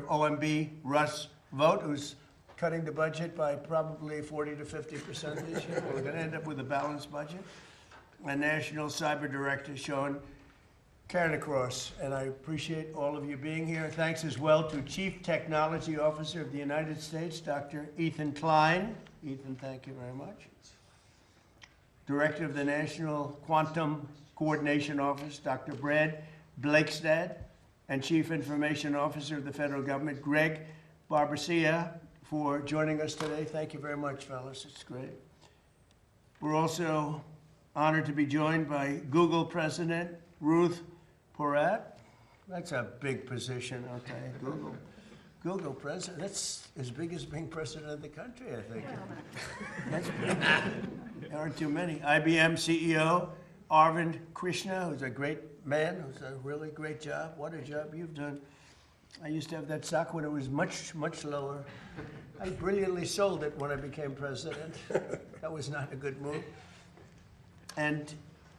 OMB Russ Vogt, who's cutting the budget by probably 40 to 50% this year. We're going to end up with a balanced budget. And National Cyber Director Sean Cairncross, and I appreciate all of you being here. Thanks as well to Chief Technology Officer of the United States, Dr. Ethan Klein. Ethan, thank you very much. Director of the National Quantum Coordination Office, Dr. Brad Blakestad, and Chief Information Officer of the Federal Government, Greg Barbacia, for joining us today. Thank you very much, fellas. It's great. We're also honored to be joined by Google President Ruth Porat. That's a big position, okay? Google president. That's as big as being president of the country, I think. That's big. There aren't too many. IBM CEO Arvind Krishna, who's a great man, who's a really great job. What a job you've done. I used to have that stock when it was much, much lower. I brilliantly sold it when I became president. That was not a good move. And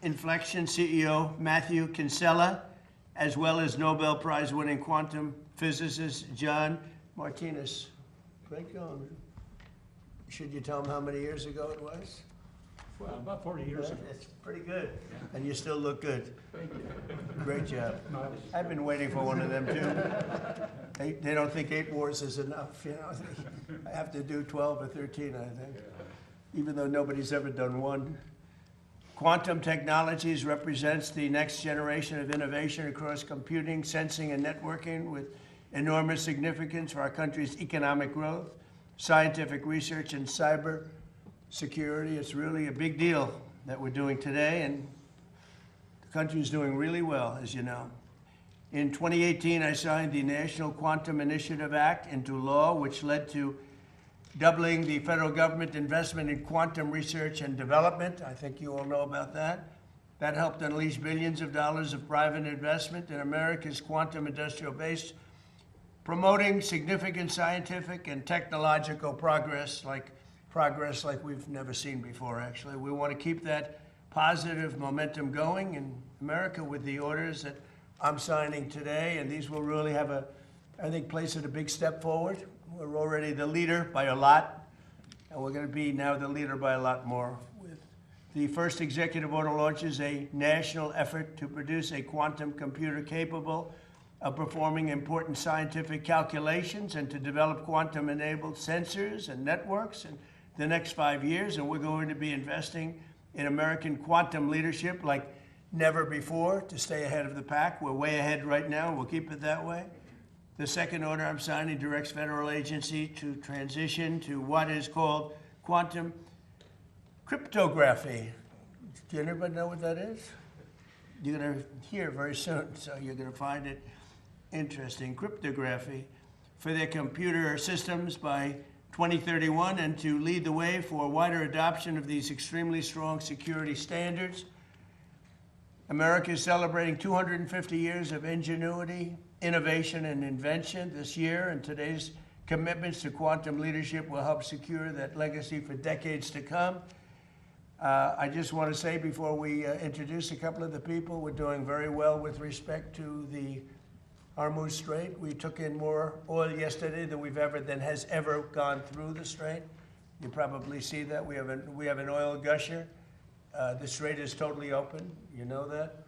Inflection CEO Matthew Kinsella, as well as Nobel Prize winning quantum physicist John Martinez. Great going. Should you tell them how many years ago it was? Well, about 40 years ago. It's pretty good. And you still look good. Thank you. Great job. I've been waiting for one of them too. They don't think 8 wars is enough, you know. I have to do 12 or 13, I think, even though nobody's ever done one. Quantum technologies represents the next generation of innovation across computing, sensing, and networking with enormous significance for our country's economic growth, scientific research, and cyber security. It's really a big deal that we're doing today, and the country's doing really well, as you know. In 2018, I signed the National Quantum Initiative Act into law, which led to doubling the federal government investment in quantum research and development. I think you all know about that. That helped unleash billions of dollars of private investment in America's quantum industrial base, promoting significant scientific and technological progress like we've never seen before, actually. We want to keep that positive momentum going in America with the orders that I'm signing today, and these will really have I think, place it a big step forward. We're already the leader by a lot, and we're going to be now the leader by a lot more. With the first executive order launches a national effort to produce a quantum computer capable of performing important scientific calculations and to develop quantum-enabled sensors and networks in the next 5 years, and we're going to be investing in American quantum leadership like never before to stay ahead of the pack. We're way ahead right now, and we'll keep it that way. The second order I'm signing directs federal agency to transition to what is called quantum cryptography. Do anybody know what that is? You're going to hear very soon, so you're going to find it interesting. Cryptography for their computer systems by 2031, and to lead the way for wider adoption of these extremely strong security standards. America is celebrating 250 years of ingenuity, innovation, and invention this year, and today's commitments to quantum leadership will help secure that legacy for decades to come. I just want to say before we introduce a couple of the people, we're doing very well with respect to the Hormuz Strait. We took in more oil yesterday than has ever gone through the Strait. You probably see that. We have an oil gusher. The Strait is totally open. You know that.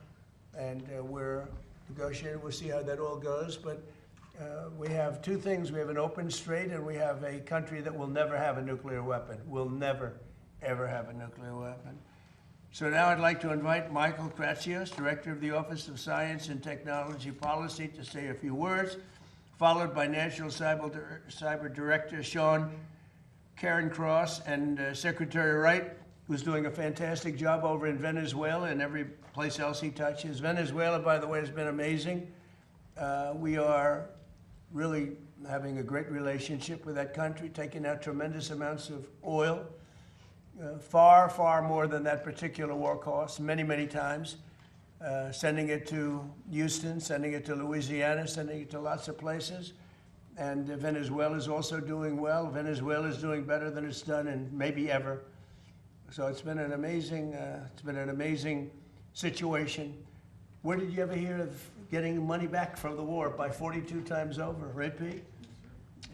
And we're negotiating. We'll see how that all goes. But we have two things. We have an open Strait, and we have a country that will never have a nuclear weapon. Will never, ever have a nuclear weapon. So now I'd like to invite Michael Kratsios, Director of the Office of Science and Technology Policy, to say a few words, followed by National Cyber Director Sean Cairncross and Secretary Wright, who's doing a fantastic job over in Venezuela and every place else he touches. Venezuela, by the way, has been amazing. We are really having a great relationship with that country, taking out tremendous amounts of oil. Far, far more than that particular war cost, many, many times. Sending it to Houston, sending it to Louisiana, sending it to lots of places. And Venezuela is also doing well. Venezuela is doing better than it's done in maybe ever. So it's been an amazing situation. Where did you ever hear of getting money back from the war by 42 times over, right, Pete?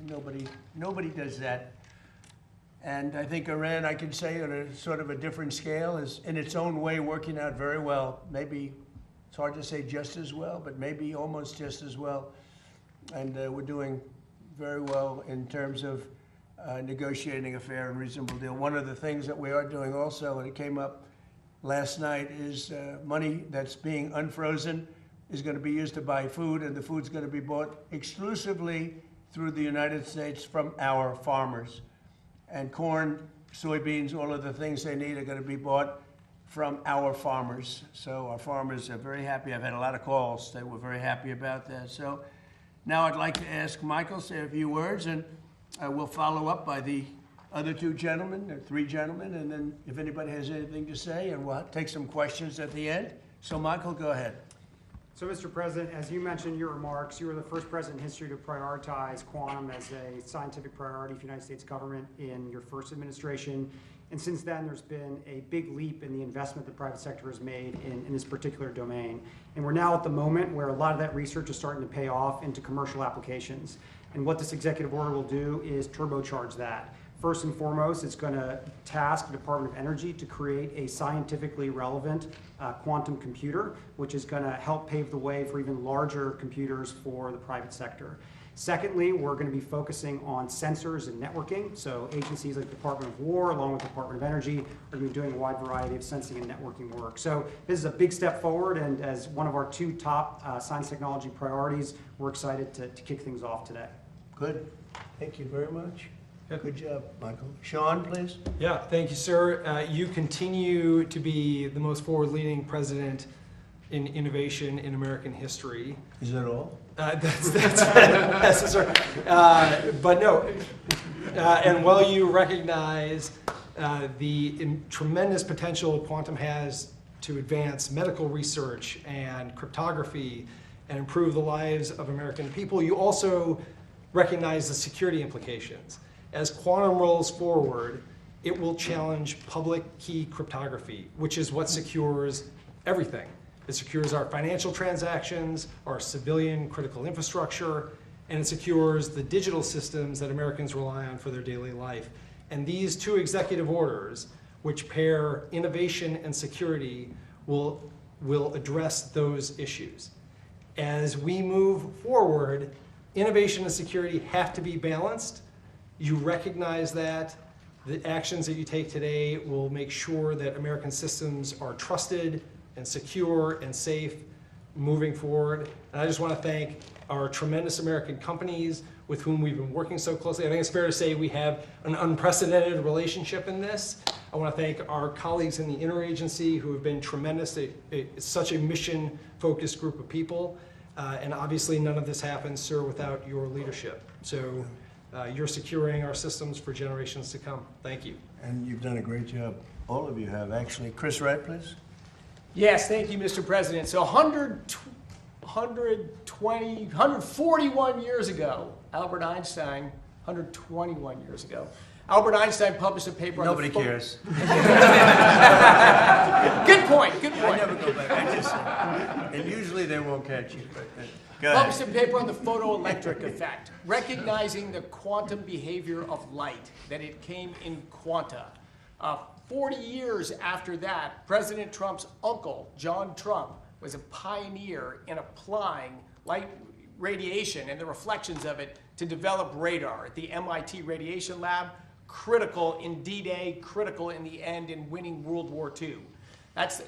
Nobody does that. And I think Iran, I can say on a sort of a different scale, is in its own way working out very well. Maybe, it's hard to say just as well, but maybe almost just as well. And we're doing very well in terms of negotiating a fair and reasonable deal. One of the things that we are doing also, and it came up last night, is money that's being unfrozen is going to be used to buy food, and the food's going to be bought exclusively through the United States from our farmers. And corn, soybeans, all of the things they need are going to be bought from our farmers. So our farmers are very happy. I've had a lot of calls. They were very happy about that. So now I'd like to ask Michael to say a few words, and we'll follow up by the other two gentlemen, or three gentlemen, and then if anybody has anything to say, and we'll take some questions at the end. So Michael, go ahead. So, Mr. President, as you mentioned in your remarks, you were the first president in history to prioritize quantum as a scientific priority for the United States government in your first administration. And since then, there's been a big leap in the investment the private sector has made in this particular domain. And we're now at the moment where a lot of that research is starting to pay off into commercial applications. And what this executive order will do is turbocharge that. First and foremost, it's going to task the Department of Energy to create a scientifically relevant quantum computer, which is going to help pave the way for even larger computers for the private sector. Secondly, we're going to be focusing on sensors and networking. So agencies like the Department of War, along with the Department of Energy, are going to be doing a wide variety of sensing and networking work. So this is a big step forward, and as one of our two top science technology priorities, we're excited to kick things off today. Good. Thank you very much. Good job, Michael. Sean, please. Yeah, thank you, sir. You continue to be the most forward-leaning president in innovation in American history. Is that all? That's sir. But no, and while you recognize the tremendous potential quantum has to advance medical research and cryptography and improve the lives of American people, you also recognize the security implications. As quantum rolls forward, it will challenge public key cryptography, which is what secures everything. It secures our financial transactions, our civilian critical infrastructure, and it secures the digital systems that Americans rely on for their daily life. And these two executive orders, which pair innovation and security, will address those issues. As we move forward, innovation and security have to be balanced. You recognize that. The actions that you take today will make sure that American systems are trusted and secure and safe moving forward. And I just want to thank our tremendous American companies with whom we've been working so closely. I think it's fair to say we have an unprecedented relationship in this. I want to thank our colleagues in the interagency who have been tremendous. It's such a mission-focused group of people. And obviously none of this happens, sir, without your leadership. So you're securing our systems for generations to come. Thank you. And you've done a great job. All of you have, actually. Chris Wright, please. Yes, thank you, Mr. President. So 141 years ago, Albert Einstein, 121 years ago, Albert Einstein published a paper on Nobody cares. Good point, good I point. never go back. I just, and usually they won't catch you. But go Published ahead. a paper on the photoelectric effect, recognizing the quantum behavior of light, that it came in quanta. 40 years after that, President Trump's uncle, John Trump, was a pioneer in applying light radiation and the reflections of it to develop radar at the MIT Radiation Lab, critical in D-Day, critical in the end in winning World War II. That's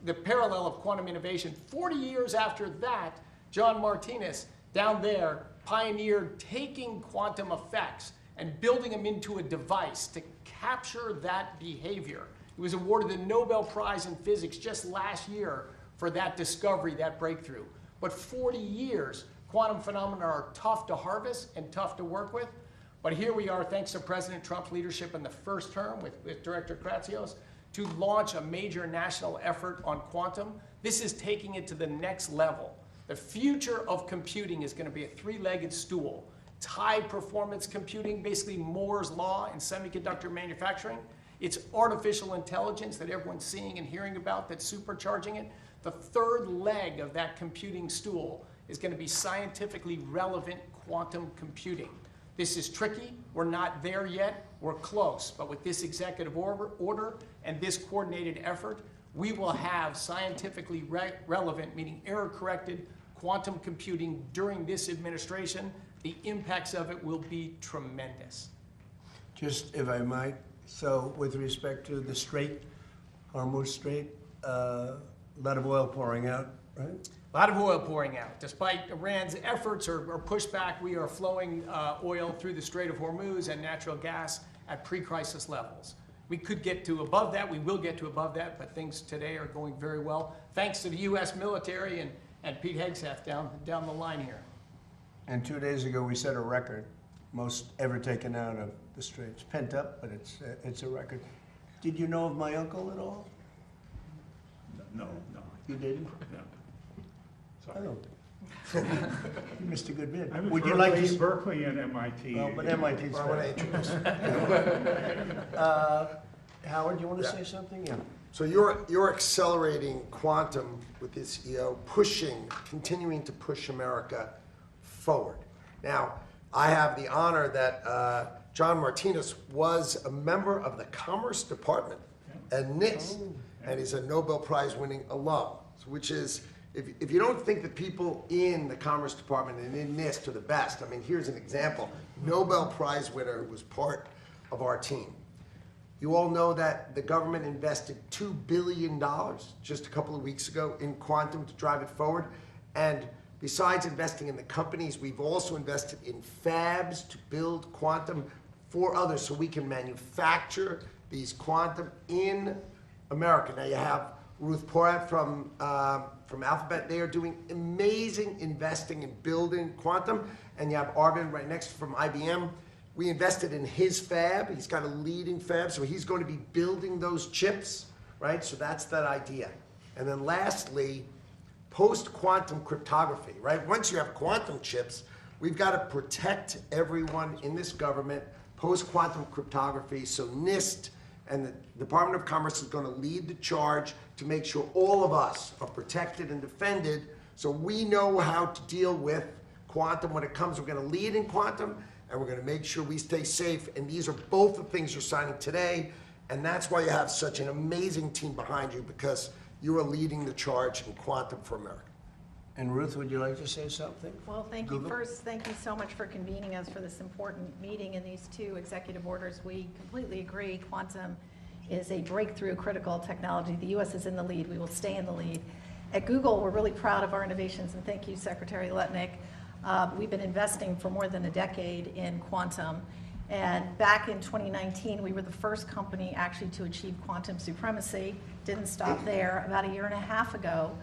the parallel of quantum innovation. 40 years after that, John Martinez, down there, pioneered taking quantum effects and building them into a device to capture that behavior. He was awarded the Nobel Prize in Physics just last year for that discovery, that breakthrough. But 40 years, quantum phenomena are tough to harvest and tough to work with. But here we are, thanks to President Trump's leadership in the first term with Director Kratsios, to launch a major national effort on quantum. This is taking it to the next level. The future of computing is going to be a three-legged stool. It's high-performance computing, basically Moore's law in semiconductor manufacturing. It's artificial intelligence that everyone's seeing and hearing about that's supercharging it. The third leg of that computing stool is going to be scientifically relevant quantum computing. This is tricky. We're not there yet. We're close. But with this executive order and this coordinated effort, we will have scientifically relevant, meaning error-corrected, quantum computing during this administration. The impacts of it will be tremendous. Just if I might, so with respect to the Strait, Hormuz Strait, a lot of oil pouring out, right? A lot of oil pouring out. Despite Iran's efforts or pushback, we are flowing oil through the Strait of Hormuz and natural gas at pre-crisis levels. We could get to above that. We will get to above that, but things today are going very well, thanks to the U.S. military and Pete Hegseth down the line here. And 2 days ago, we set a record, most ever taken out of the Straits. Pent up, but it's a record. Did you know of my uncle at all? No. You didn't? No. Oh. You missed a good bit. I'm Would you like to? Berkeley and MIT. Well, but MIT's I want to introduce. Howard, you want to say something? Yeah. So you're accelerating quantum with this EO, continuing to push America forward. Now, I have the honor that John Martinez was a member of the Commerce Department at NIST, and he's a Nobel Prize winning alum, which is, if you don't think the people in the Commerce Department and in NIST are the best, I mean, here's an example. Nobel Prize winner who was part of our team. You all know that the government invested $2 billion just a couple of weeks ago in quantum to drive it forward. And besides investing in the companies, we've also invested in fabs to build quantum for others so we can manufacture these quantum in America. Now you have Ruth Porat from Alphabet. They are doing amazing investing in building quantum. And you have Arvind right next from IBM. We invested in his fab. He's got a leading fab, so he's going to be building those chips, right? So that's that idea. And then lastly, post-quantum cryptography, right? Once you have quantum chips, we've got to protect everyone in this government, post-quantum cryptography. So NIST and the Department of Commerce is going to lead the charge to make sure all of us are protected and defended, so we know how to deal with quantum when it comes. We're going to lead in quantum, and we're going to make sure we stay safe. And these are both the things you're signing today, and that's why you have such an amazing team behind you, because you are leading the charge in quantum for America. And Ruth, would you like to say something? Well, thank you. First, thank you so much for convening us for this important meeting and these two executive orders. We completely agree. Quantum is a breakthrough critical technology. The U.S. is in the lead. We will stay in the lead. At Google, we're really proud of our innovations, and thank you, Secretary Letnick. We've been investing for more than a decade in quantum. And back in 2019, we were the first company actually to achieve quantum supremacy. Didn't stop there. About a year and a half ago,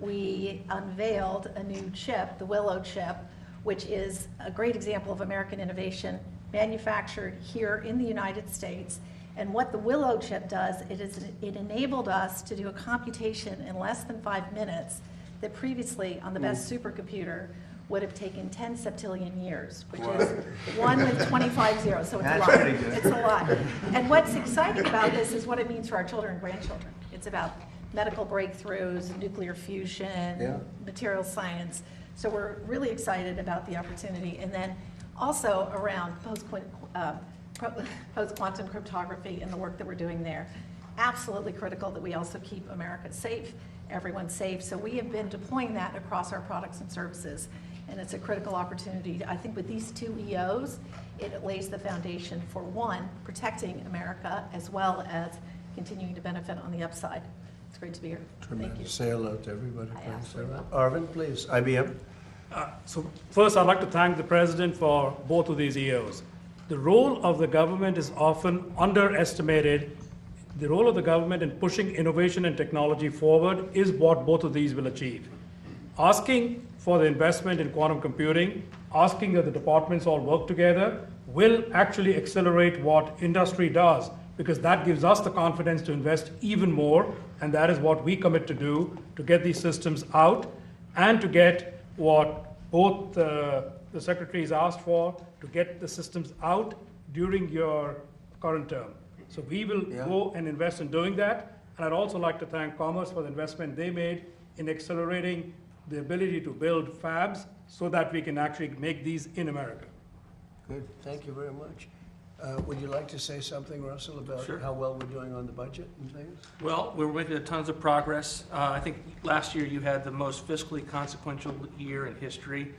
we unveiled a new chip, the Willow chip, which is a great example of American innovation, manufactured here in the United States. And what the Willow chip does, it enabled us to do a computation in less than 5 minutes that previously on the best supercomputer would have taken 10 septillion years, which is 1 with 25 zeros, so it's a lot. Pretty good. It's a lot. And what's exciting about this is what it means for our children and grandchildren. It's about medical breakthroughs, nuclear fusion, material science. So we're really excited about the opportunity. And then also around post-quantum cryptography and the work that we're doing there. Absolutely critical that we also keep America safe, everyone safe. So we have been deploying that across our products and services. And it's a critical opportunity. I think with these two EOs, it lays the foundation for, one, protecting America, as well as continuing to benefit on the upside. It's great to be here. Thank you. Say hello to everybody. I please. absolutely will. Arvind, please. IBM. So first, I'd like to thank the President for both of these EOs. The role of the government is often underestimated. The role of the government in pushing innovation and technology forward is what both of these will achieve. Asking for the investment in quantum computing, asking that the departments all work together, will actually accelerate what industry does, because that gives us the confidence to invest even more, and that is what we commit to do, to get these systems out and to get what both the secretaries asked for, to get the systems out during your current term. So we will go and invest in doing that. And I'd also like to thank Commerce for the investment they made in accelerating the ability to build fabs so that we can actually make these in America. Good, thank you very much. Would you like to say something, Russell, about Sure. how well we're doing on the budget and things? Well, we're making tons of progress. I think last year you had the most fiscally consequential year in history,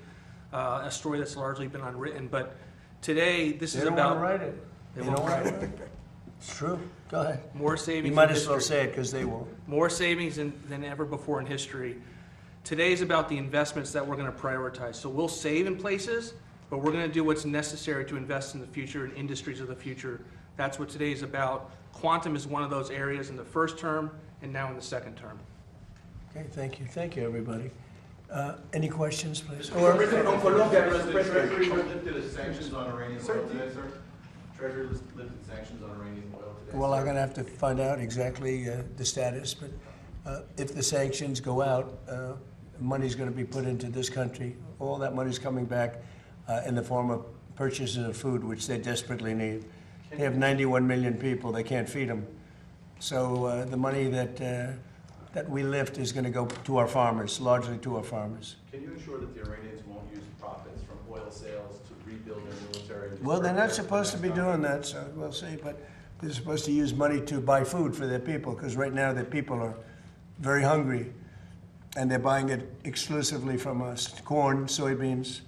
a story that's largely been unwritten. But today, this They is don't want about to write it. They don't want to write it. It's true. Go ahead. more savings. You might in as well history. say it because they won't. More savings than ever before in history. Today's about the investments that we're going to prioritize. So we'll save in places, but we're going to do what's necessary to invest in the future and industries of the future. That's what today is about. Quantum is one of those areas in the first term and now in the second term. Okay, thank you. Thank you, everybody. Any questions, please? On Colombia, Treasury lifted the sanctions on Iranian oil today, sir? Treasury lifted sanctions on Iranian oil today. Well, I'm going to have to find out exactly the status, but if the sanctions go out, money's going to be put into this country. All that money's coming back in the form of purchases of food, which they desperately need. They have 91 million people. They can't feed them. So the money that we lift is going to go to our farmers, largely to our farmers. Can you ensure that the Iranians won't use profits from oil sales to rebuild their military? Well, they're not supposed to be doing that, so we'll see. But they're supposed to use money to buy food for their people, because right now the people are very hungry, and they're buying it exclusively from us. Corn, soybeans,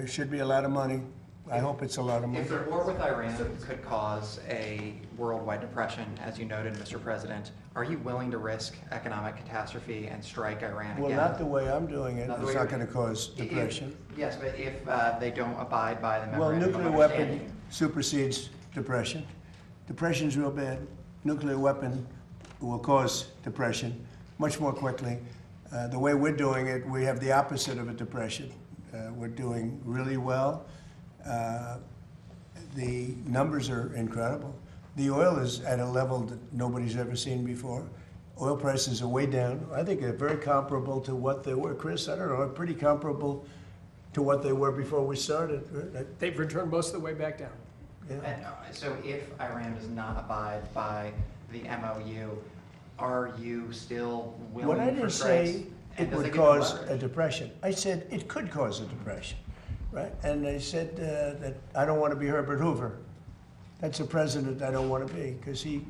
should be a lot of money. I hope it's a lot of money. If the war with Iran could cause a worldwide depression, as you noted, Mr. President, are you willing to risk economic catastrophe and strike Iran again? Well, not the way I'm doing it. Not the It's way not you're- going to cause depression. Yes, but if they don't abide by the Well, memorandum nuclear of weapon understanding. supersedes depression. Depression's real bad. Nuclear weapon will cause depression much more quickly. The way we're doing it, we have the opposite of a depression. We're doing really well. The numbers are incredible. The oil is at a level that nobody's ever seen before. Oil prices are way down. I think they're very comparable to what they were. Chris, I don't know, pretty comparable to what they were before we started. They've returned most of the way back down. Yeah. And, so if Iran does not abide by the MOU, are you still willing What I for didn't strikes? say And it does would give them cause leverage? a depression. I said it could cause a depression, right? And I said that I don't want to be Herbert Hoover. That's a president I don't want to be, because he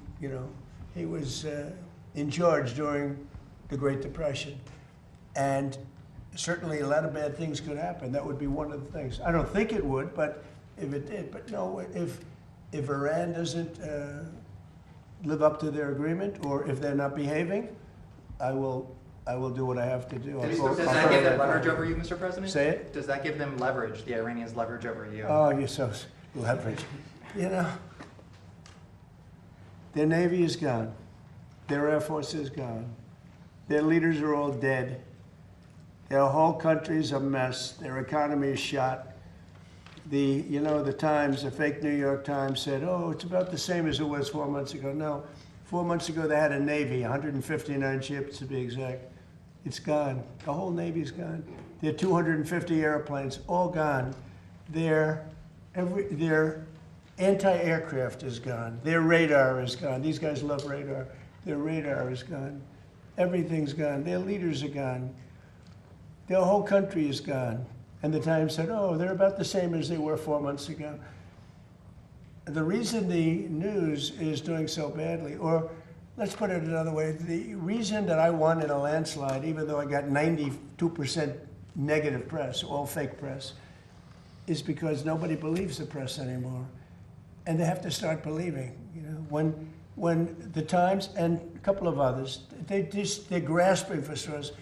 was in charge during the Great Depression. And certainly a lot of bad things could happen. That would be one of the things. I don't think it would, but if it did. But no, if Iran doesn't live up to their agreement, or if they're not behaving, I will do what I have to do. Does that give them leverage over you, Mr. President? Say it? Does that give them leverage, the Iranians leverage over you? Oh, you're so leverage. Their Navy is gone. Their Air Force is gone. Their leaders are all dead. Their whole country's a mess. Their economy is shot. The Times, the fake New York Times said, oh, it's about the same as it was 4 months ago. No, 4 months ago they had a Navy, 159 ships to be exact. It's gone. The whole Navy's gone. Their 250 airplanes, all gone. Their anti-aircraft is gone. Their radar is gone. These guys love radar. Their radar is gone. Everything's gone. Their leaders are gone. Their whole country is gone. And the Times said, oh, they're about the same as they were 4 months ago. The reason the news is doing so badly, or let's put it another way, the reason that I won in a landslide, even though I got 92% negative press, all fake press, is because nobody believes the press anymore. And they have to start believing. When the Times and a couple of others, they're grasping for straws.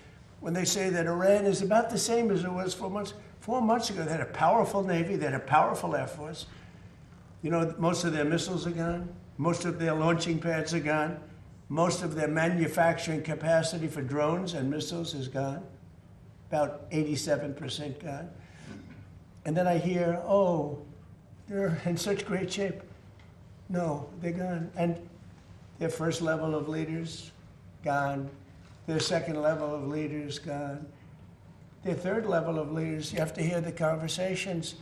When they say that Iran is about the same as it was 4 months. 4 months ago, they had a powerful Navy, they had a powerful Air Force. Most of their missiles are gone. Most of their launching pads are gone. Most of their manufacturing capacity for drones and missiles is gone. About 87% gone. And then I hear, oh, they're in such great shape. No, they're gone. And their first level of leaders, gone. Their second level of leaders, gone. Their third level of leaders, you have to hear the conversations.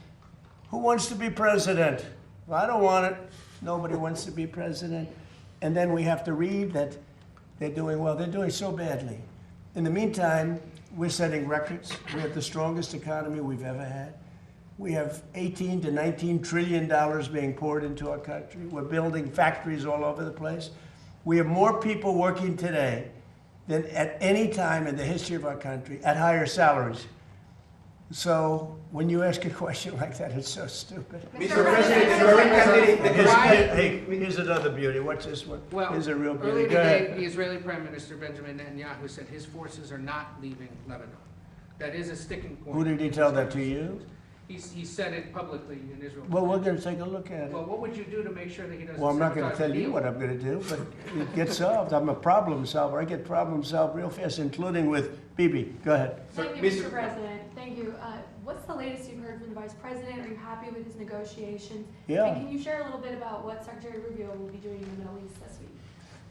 Who wants to be president? Well, I don't want it. Nobody wants to be president. And then we have to read that they're doing well. They're doing so badly In the meantime, we're setting records. We have the strongest economy we've ever had. We have 18 to 19 trillion dollars being poured into our country. We're building factories all over the place. We have more people working today than at any time in the history of our country at higher salaries. So when you ask a question like that, it's so stupid. Mr. President, the current candidate, Hey, here's another beauty. What's this one? Well, Here's a real beauty. earlier Go today, ahead. the Israeli Prime Minister Benjamin Netanyahu said his forces are not leaving Lebanon. That is a sticking point. Who did he tell that to you? He said it publicly in Israel. Well, we're going to take a look at it. Well, what would you do to make sure that he doesn't? Well, I'm not going to sabotage tell the you deal? what I'm going to do, but it gets solved. I'm a problem solver. I get problem solved real fast, including with Bibi. Go ahead. Thank you, Mr. President. Thank you. What's the latest you've heard from the Vice President? Are you happy with his negotiations? Yeah. And can you share a little bit about what Secretary Rubio will be doing in the Middle East this week?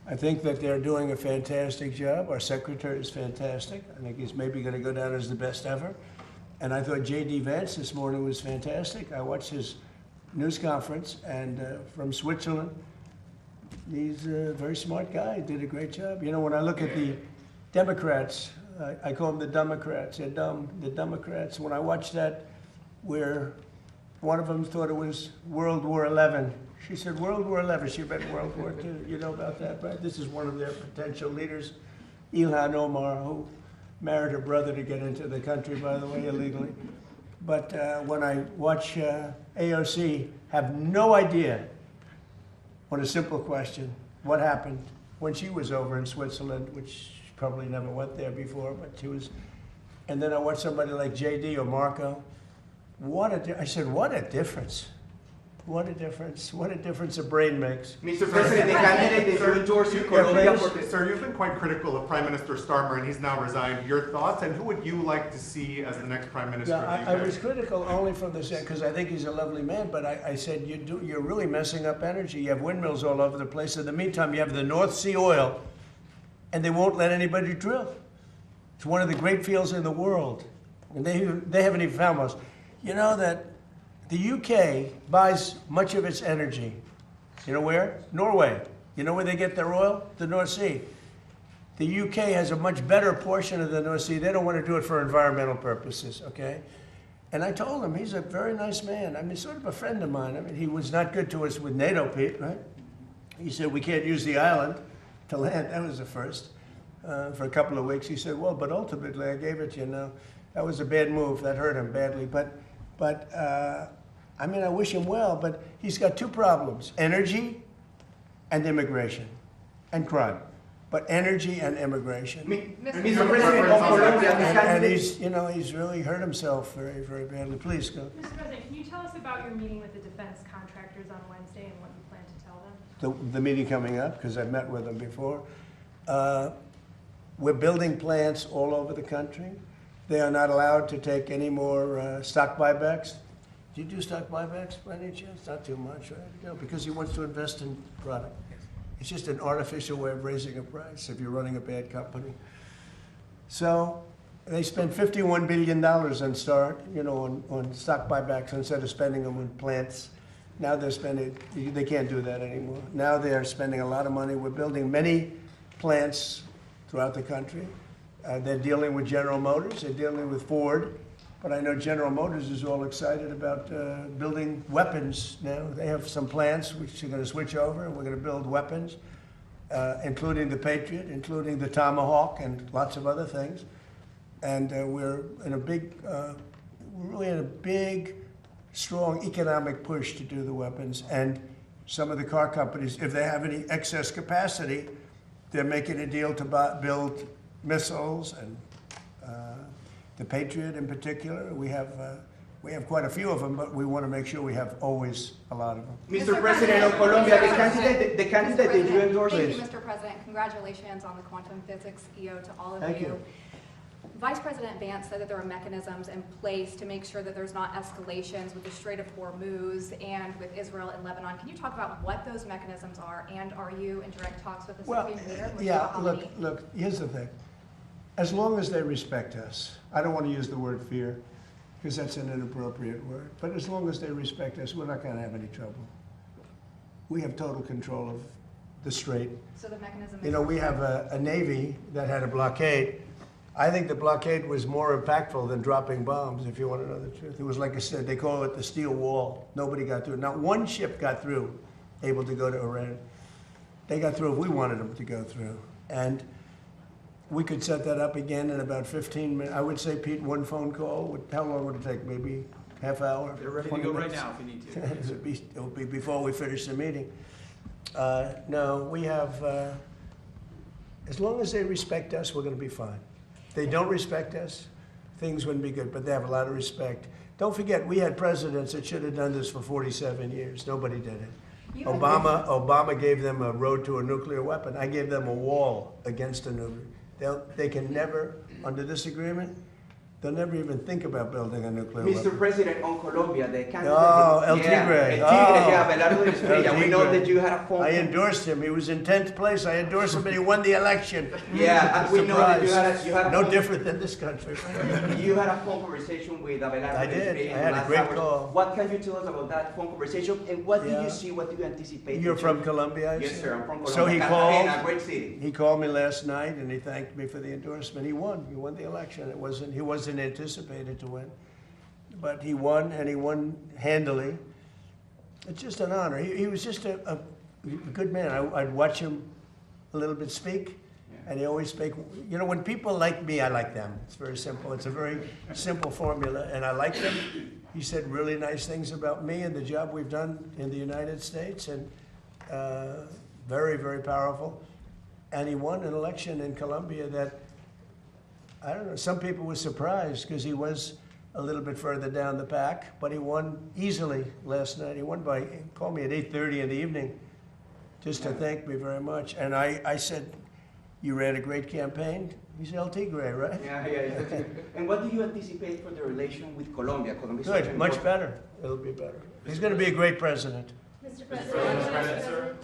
I think that they're doing a fantastic job. Our secretary is fantastic. I think he's maybe going to go down as the best ever. And I thought J.D. Vance this morning was fantastic. I watched his news conference, and from Switzerland, he's a very smart guy. He did a great job. You know, when I look at the Democrats, I call them the Democrats. They're dumb. The Democrats. When I watched that, where one of them thought it was World War XI. She said World War XI. She read World War II. You know about that, right? This is one of their potential leaders, Ilhan Omar, who married her brother to get into the country, by the way, illegally. But when I watch AOC have no idea on a simple question, what happened when she was over in Switzerland, which she probably never went there before, but she was, and then I watch somebody like JD or Marco, I said, what a difference. What a difference. What a difference a brain makes. Mr. President, the candidate that you endorse in Colombia for this. Sir, you've been quite critical of Prime Minister Starmer, and he's now resigned. Your thoughts, and who would you like to see as the next Prime Minister Yeah, of the I UK? was critical only from the because I think he's a lovely man, but I said, you're really messing up energy. You have windmills all over the place. In the meantime, you have the North Sea oil, and they won't let anybody drill. It's one of the great fields in the world, and they haven't even found most. You know that the UK buys much of its energy. You know where? Norway. You know where they get their oil? The North Sea. The UK has a much better portion of the North Sea. They don't want to do it for environmental purposes, okay? And I told him, he's a very nice man. I mean, sort of a friend of mine. I mean, he was not good to us with NATO, Pete, right? He said, we can't use the island to land. That was the first. For a couple of weeks, he said, well, but ultimately I gave it to you now. That was a bad move. That hurt him badly. But I mean, I wish him well, but he's got two problems, energy and immigration and crime. But energy and immigration. Mr. President, on Colombia, And he's really hurt himself very, very badly. Please go. Mr. President, can you tell us about your meeting with the defense contractors on Wednesday and what you plan to tell them? The meeting coming up, because I've met with them before. We're building plants all over the country. They are not allowed to take any more stock buybacks. Do you do stock buybacks by any chance? Not too much, right? No, because he wants to invest in product. It's just an artificial way of raising a price if you're running a bad company. So they spent $51 billion on on stock buybacks instead of spending them on plants. Now they're spending, they can't do that anymore. Now they're spending a lot of money. We're building many plants throughout the country. They're dealing with General Motors, they're dealing with Ford, but I know General Motors is all excited about building weapons now. They have some plants which are going to switch over, and we're going to build weapons, including the Patriot, including the Tomahawk, and lots of other things. And we're really in a big, strong economic push to do the weapons. And some of the car companies, if they have any excess capacity, they're making a deal to build missiles, and the Patriot in particular. We have quite a few of them, but we want to make sure we have always a lot of them. Mr. President, on Colombia, the candidate that you endorse. Thank you, Mr. President. Congratulations on the quantum physics EO to all of Thank you. Vice President Vance said that there are mechanisms in place to make sure that there's not escalations with the Strait of Hormuz and with Israel and Lebanon. Can you talk about what those mechanisms are, and are you in direct talks with the Supreme Leader? Yeah, look, here's the thing. As long as they respect us, I don't want to use the word fear, because that's an inappropriate word, but as long as they respect us, we're not going to have any trouble. We have total control of the strait. So the mechanism is... You know, we have a Navy that had a blockade, I think the blockade was more impactful than dropping bombs, if you want to know the truth. It was like I said, they call it the steel wall. Nobody got through. Not one ship got through, able to go to Iran. They got through if we wanted them to go through. And we could set that up again in about 15 minutes. I would say, Pete, one phone call. How long would it take? Maybe half hour? They're ready to go right now if you need to. It'll be before we finish the meeting. No, we have, as long as they respect us, we're going to be fine. If they don't respect us, things wouldn't be good, but they have a lot of respect. Don't forget, we had presidents that should have done this for 47 years. Nobody did it. Obama gave them a road to a nuclear weapon. I gave them a wall against a nuclear. They can never, under this agreement, they'll never even think about building a nuclear weapon. Mr. President, on Colombia, the candidate. Oh, El Tigre. Belardo de Estrella. We know that you had a phone. I endorsed him. He was in 10th place. I endorsed him, and he won the election. Yeah, we know that you had a no different than this country. You had a phone conversation with Belardo. I did. I had a great call. What can you tell us about that phone conversation, and what do you see? What do you anticipate? You're from Colombia? Yes, sir. I'm from Colombia. So he called. A great city. He called me last night, and he thanked me for the endorsement. He won. He won the election. He wasn't anticipated to win, but he won, and he won handily. It's just an honor. He was just a good man. I'd watch him a little bit speak, and he always spoke. You know, when people like me, I like them. It's very simple. It's a very simple formula, and I like them. He said really nice things about me and the job we've done in the United States, and very, very powerful. And he won an election in Colombia that, I don't know, some people were surprised because he was a little bit further down the pack, but he won easily last night. He called me at 8:30 in the evening just to thank me very much. And I said, you ran a great campaign. He's El Tigre, right? Yeah. And what do you anticipate for the relation with Colombia? Good, much better. It'll be better. He's going to be a great president. Mr. President.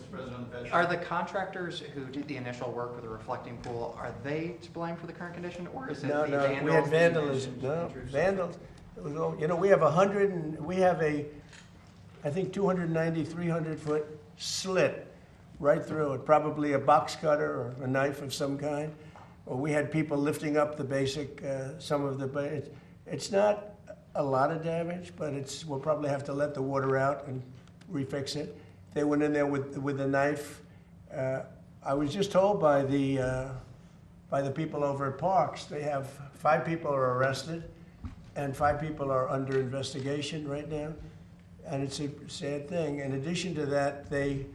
Are the contractors who did the initial work for the reflecting pool, are they to blame for the current condition, or is it the vandals? We had vandalism. No, vandals. It was all, you know, we have I think 290, 300-foot slit right through it, probably a box cutter or a knife of some kind. Or we had people lifting up the basic, it's not a lot of damage, but we'll probably have to let the water out and refix it. They went in there with a knife. I was just told by the people over at Parks, they have 5 people are arrested and 5 people are under investigation right now. And it's a sad thing. In addition to that, we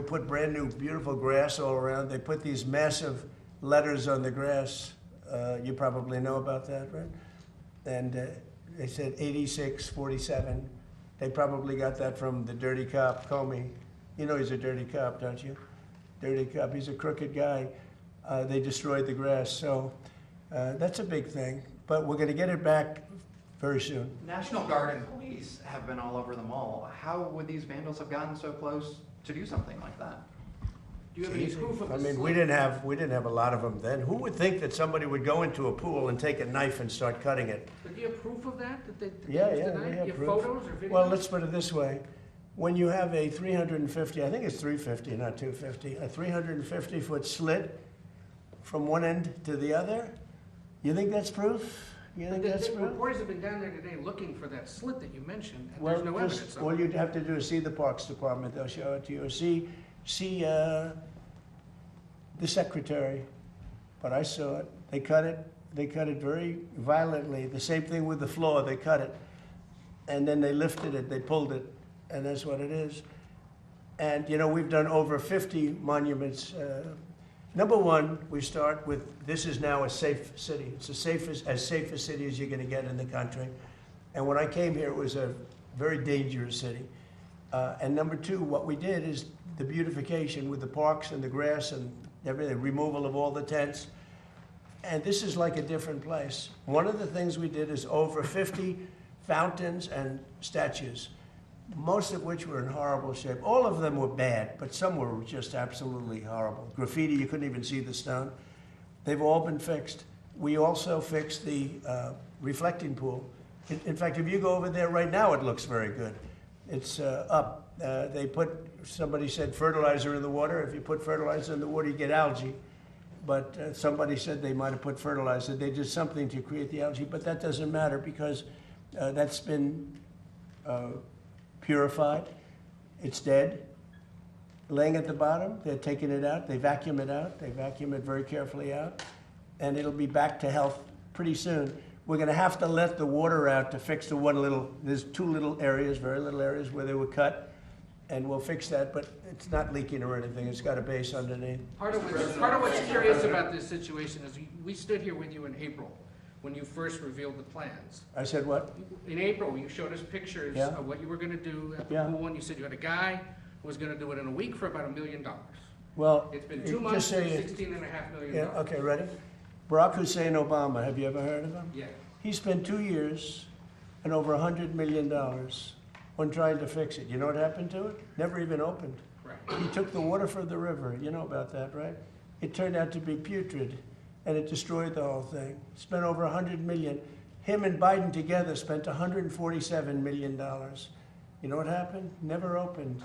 put brand new, beautiful grass all around. They put these massive letters on the grass. You probably know about that, right? And they said 8647. They probably got that from the dirty cop, KOMO. You know he's a dirty cop, don't you? Dirty cop. He's a crooked guy. They destroyed the grass. So that's a big thing. But we're going to get it back very soon. National Guard and police have been all over the mall. How would these vandals have gotten so close to do something like that? Do you have any proof of I the mean, we didn't have a lot of them then. Who would think that somebody would go into a pool and take a knife and start cutting it? But do you have proof of that? Yeah, we have Do you have proof. photos or videos? Well, let's put it this way. When you have a 350, I think it's 350, not 250, a 350-foot slit from one end to the other, you think that's proof? You think that's proof? Reporters have been down there today looking for that slit that you mentioned, and there's no evidence of it. All you'd have to do is see the Parks Department. They'll show it to you. Or see the secretary. But I saw it. They cut it. They cut it very violently. The same thing with the floor. They cut it. And then they lifted it. They pulled it. And that's what it is. And, we've done over 50 monuments. Number one, we start with, this is now a safe city. It's as safe a city as you're going to get in the country. And when I came here, it was a very dangerous city. And number two, what we did is the beautification with the parks and the grass and everything, removal of all the tents. And this is like a different place. One of the things we did is over 50 fountains and statues, most of which were in horrible shape. All of them were bad, but some were just absolutely horrible. Graffiti, you couldn't even see the stone. They've all been fixed. We also fixed the reflecting pool. In fact, if you go over there right now, it looks very good. It's up. Somebody said fertilizer in the water. If you put fertilizer in the water, you get algae. but somebody said they might have put fertilizer. They did something to create the algae, but that doesn't matter because that's been purified. It's dead. Laying at the bottom, they're taking it out. They vacuum it out. They vacuum it very carefully out, and it'll be back to health pretty soon. We're going to have to let the water out to fix the one little, there's two little areas, very little areas where they were cut, and we'll fix that, but it's not leaking or anything. It's got a base underneath. Part of what's curious about this situation is we stood here with you in April when you first revealed the plans. I said what? In April, you showed us pictures Yeah. of what you were going to do at the Yeah. pool, and you said you had a guy who was going to do it in a week for about $1 million. Well, It's been just 2 months for say it. $16.5 million. Yeah, okay, ready? Barack Hussein Obama, have you ever heard of him? Yeah. He spent 2 years and over $100 million on trying to fix it. You know what happened to it? Never even opened. Right. He took the water from the river. You know about that, right? It turned out to be putrid, and it destroyed the whole thing. Spent over $100 million. Him and Biden together spent $147 million. You know what happened? Never opened.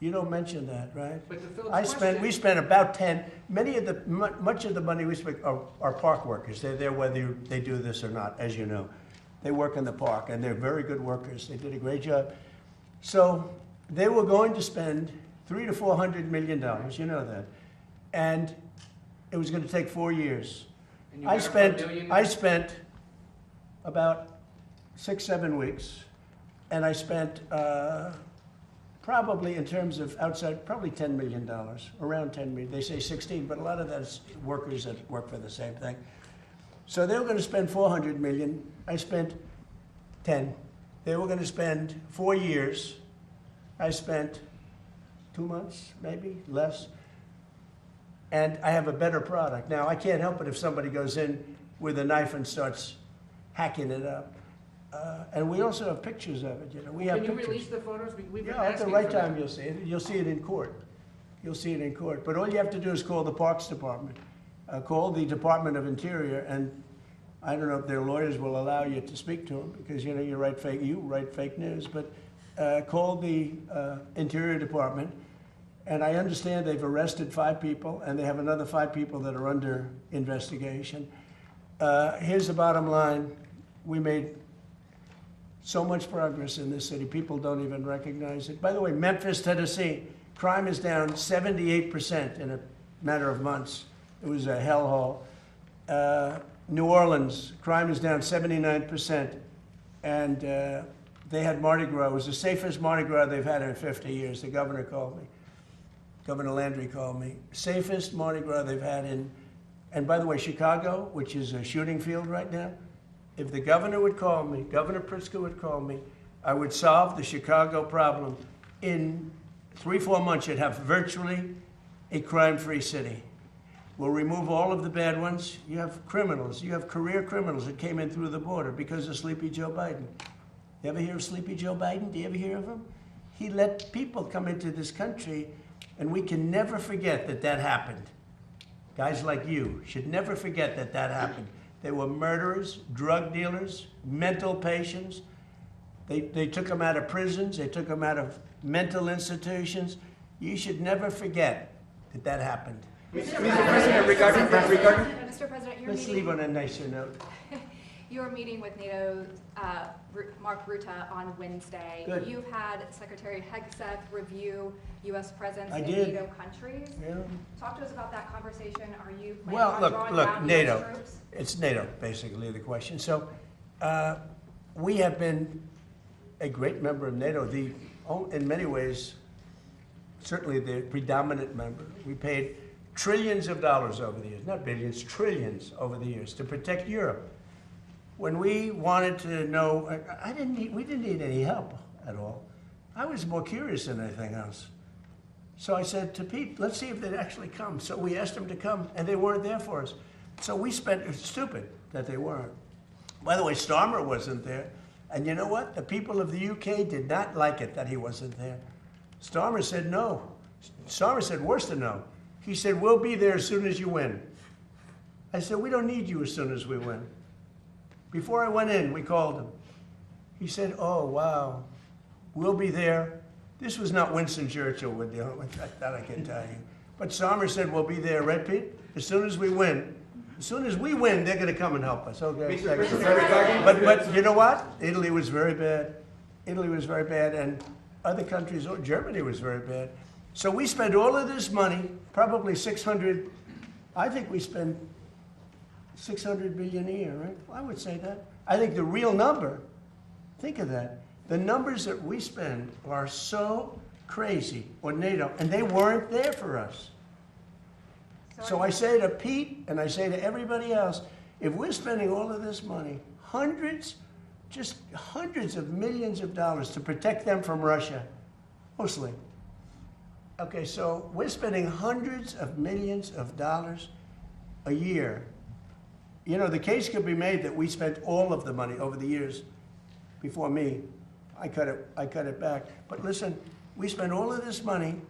You don't mention that, right? But to Phil's We spent about 10. Much of the money we spent are park workers. They're there whether they do this or not, as you know. They work in the park, and they're very good workers. They did a great job. So they were going to spend $300 to $400 million. You know that, and it was going to take 4 years. And you I got it for $1 million? spent about 6-7 weeks, and I spent probably in terms of outside, probably $10 million, around 10 million. They say 16, but a lot of that is workers that work for the same thing. So they were going to spend 400 million. I spent 10. They were going to spend 4 years. I spent 2 months, maybe less. And I have a better product. Now, I can't help it if somebody goes in with a knife and starts hacking it up. And we also have pictures of it. You know, we have Can you pictures. release the photos? We've been Yeah, at the asking right for that. time you'll see it. You'll see it in court. You'll see it in court. But all you have to do is call the Parks Department. Call the Department of Interior, and I don't know if their lawyers will allow you to speak to them because, you know, you write fake news. But call the Interior Department, and I understand they've arrested 5 people, and they have another 5 people that are under investigation. Here's the bottom line. We made so much progress in this city, people don't even recognize it. By the way, Memphis, Tennessee, crime is down 78% in a matter of months. It was a hellhole. New Orleans, crime is down 79%. And they had Mardi Gras. It was the safest Mardi Gras they've had in 50 years. The governor called me. Governor Landry called me. Safest Mardi Gras they've had in, and by the way, Chicago, which is a shooting field right now, if the governor would call me, Governor Pritzker would call me, I would solve the Chicago problem. In 3-4 months, you'd have virtually a crime-free city. We'll remove all of the bad ones. You have criminals. You have career criminals that came in through the border because of Sleepy Joe Biden. You ever hear of Sleepy Joe Biden? Do you ever hear of him? He let people come into this country, and we can never forget that that happened. Guys like you should never forget that that happened. They were murderers, drug dealers, mental patients. They took them out of prisons. They took them out of mental institutions. You should never forget that that happened. Mr. President, Mr. President, you're Let's meeting, leave on a nicer note. you're meeting with NATO, Mark Rutte on Wednesday. Good. You've had Secretary Hegseth review U.S. presence I in did. NATO countries. Yeah. Talk to us about that conversation. Are you planning Well, on look, drawing look, down NATO. U.S. troops? It's NATO, basically, the question. So we have been a great member of NATO, in many ways, certainly the predominant member. We paid trillions of dollars over the years, not billions, trillions over the years to protect Europe. When we wanted to know, we didn't need any help at all. I was more curious than anything else. So I said to Pete, let's see if they'd actually come. So we asked them to come, and they weren't there for us. So we it's stupid that they weren't. By the way, Starmer wasn't there. And you know what? The people of the UK did not like it that he wasn't there. Starmer said no. Starmer said worse than no. He said, we'll be there as soon as you win. I said, we don't need you as soon as we win. Before I went in, we called him. He said, oh, wow, we'll be there. This was not Winston Churchill with you, that I can tell you. But Starmer said we'll be there, right, Pete? As soon as we win. As soon as we win, they're going to come and help us. Okay. But you know what? Italy was very bad. Italy was very bad, and other countries, Germany was very bad. So we spent all of this money, probably 600. I think we spend 600 billion a year, right? I would say that. I think the real number, think of that. The numbers that we spend are so crazy, or NATO, and they weren't there for us. So I say to Pete, and I say to everybody else, if we're spending all of this money, just hundreds of millions of dollars to protect them from Russia, mostly. Okay, so we're spending hundreds of millions of dollars a year. You know, the case could be made that we spent all of the money over the years before me. I cut it back. But listen, we spend all of this money,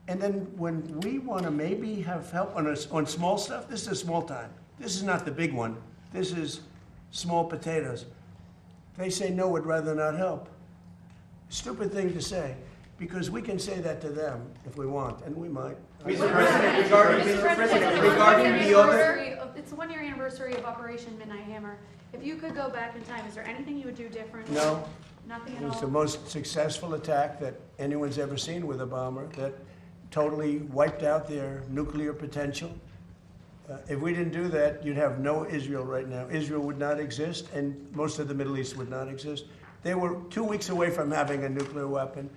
and then when we want to maybe have help on small stuff, this is a small time. This is not the big one. This is small potatoes. They say no, would rather not help. Stupid thing to say, because we can say that to them if we want, and we might. Mr. President, regarding the other... It's the 1-year anniversary of Operation Midnight Hammer. If you could go back in time, is there anything you would do different? No. Nothing at It all? was the most successful attack that anyone's ever seen with a bomber that totally wiped out their nuclear potential. If we didn't do that, you'd have no Israel right now. Israel would not exist, and most of the Middle East would not exist. They were 2 weeks away from having a nuclear weapon.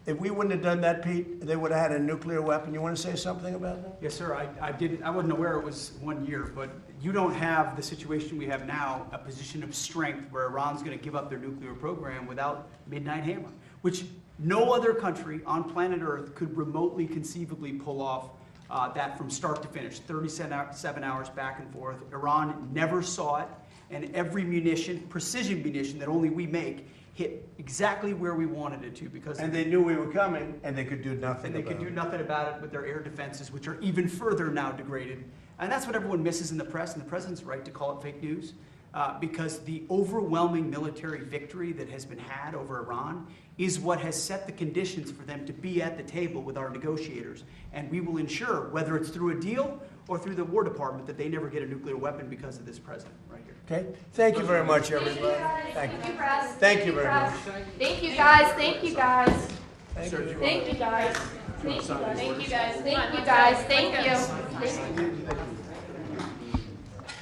If we wouldn't have done that, Pete, they would have had a nuclear weapon. You want to say something about that? Yes, sir. I wasn't aware it was 1 year, but you don't have the situation we have now, a position of strength where Iran's going to give up their nuclear program without Midnight Hammer, which no other country on planet Earth could remotely conceivably pull off that from start to finish, 37 hours back and forth. Iran never saw it, and every munition, precision munition that only we make, hit exactly where we wanted it to, because and they knew we were coming, and they could do nothing. And they could do nothing about it with their air defenses, which are even further now degraded. And that's what everyone misses in the press, and the president's right to call it fake news, because the overwhelming military victory that has been had over Iran is what has set the conditions for them to be at the table with our negotiators. And we will ensure, whether it's through a deal or through the War Department, that they never get a nuclear weapon because of this president right here. Okay? Thank you very much, everybody. Thank you, Press. Thank you very much. Thank you, guys. Thank you, guys. Thank you. Thank you, guys. Thank you, guys. Thank you, guys. Thank you, guys. Thank you.